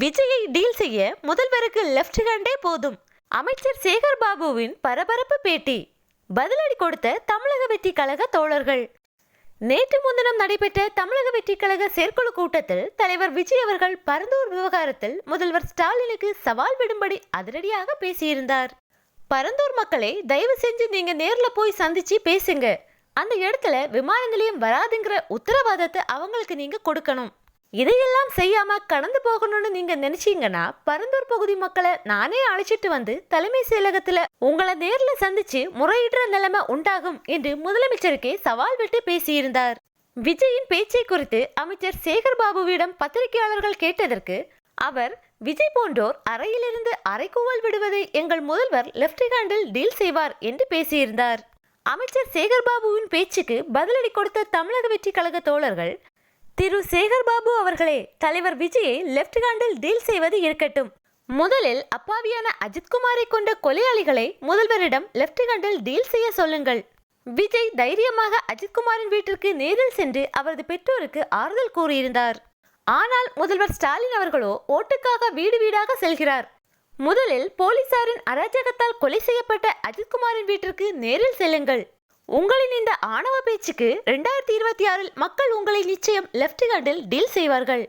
விஜயை டீல் செய்ய முதல்வருக்கு லெப்ட் ஹேண்டே போதும். அமைச்சர் சேகர் பாபுவின் பரபரப்பு பேட்டி. பதிலடி கொடுத்த தமிழக வெற்றி கழக தோழர்கள். நேற்று முன்தினம் நடைபெற்ற தமிழக வெற்றி கழக செயற்குழு கூட்டத்தில் தலைவர் விஜய் அவர்கள் பரந்தூர் விவகாரத்தில் முதல்வர் ஸ்டாலினுக்கு சவால் விடும்படி அதிரடியாக பேசியிருந்தார். பரந்தூர் மக்களை தயவு செஞ்சு நீங்க நேர்ல போய் சந்திச்சு பேசுங்க. அந்த இடத்துல விமான நிலையம் வராதுங்கிற உத்தரவாதத்தை அவங்களுக்கு நீங்க கொடுக்கணும். இதையெல்லாம் செய்யாம கடந்து போகணும்னு நீங்க நினைச்சீங்கன்னா பரந்தூர் பகுதி மக்களை நானே அழைச்சிட்டு வந்து தலைமை செயலகத்துல உங்களை நேர்ல சந்திச்சு முறையிடுற நிலைமை உண்டாகும் என்று முதலமைச்சருக்கே சவால் விட்டு பேசியிருந்தார். விஜயின் பேச்சை குறித்து அமைச்சர் சேகர் பாபுவிடம் பத்திரிகையாளர்கள் கேட்டதற்கு அவர், விஜய் போன்றோர் அறையிலிருந்து அரைக்கூவல் விடுவதை எங்கள் முதல்வர் லெப்ட் ஹேண்டில் டீல் செய்வார் என்று பேசியிருந்தார். அமைச்சர் சேகர் பாபுவின் பேச்சுக்கு பதிலடி கொடுத்த தமிழக வெற்றி கழக தோழர்கள், திரு சேகர் பாபு அவர்களே, தலைவர் விஜயை லெப்ட் ஹேண்டில் டீல் செய்வது இருக்கட்டும். முதலில் அப்பாவியான அஜித்குமாரை கொண்ட கொலையாளிகளை முதல்வரிடம் லெப்ட் ஹேண்டில் டீல் செய்ய சொல்லுங்கள். விஜய் தைரியமாக அஜித்குமாரின் வீட்டிற்கு நேரில் சென்று அவரது பெற்றோருக்கு ஆறுதல் கூறியிருந்தார். ஆனால் முதல்வர் ஸ்டாலின் அவர்களோ ஓட்டுக்காக வீடு வீடாக செல்கிறார். முதலில் போலீசாரின் அராஜகத்தால் கொலை செய்யப்பட்ட அஜித்குமாரின் வீட்டிற்கு நேரில் செல்லுங்கள். உங்களின் இந்த ஆணவ பேச்சுக்கு 2026 மக்கள் உங்களை நிச்சயம் லெப்ட் ஹேண்டில் டீல் செய்வார்கள்.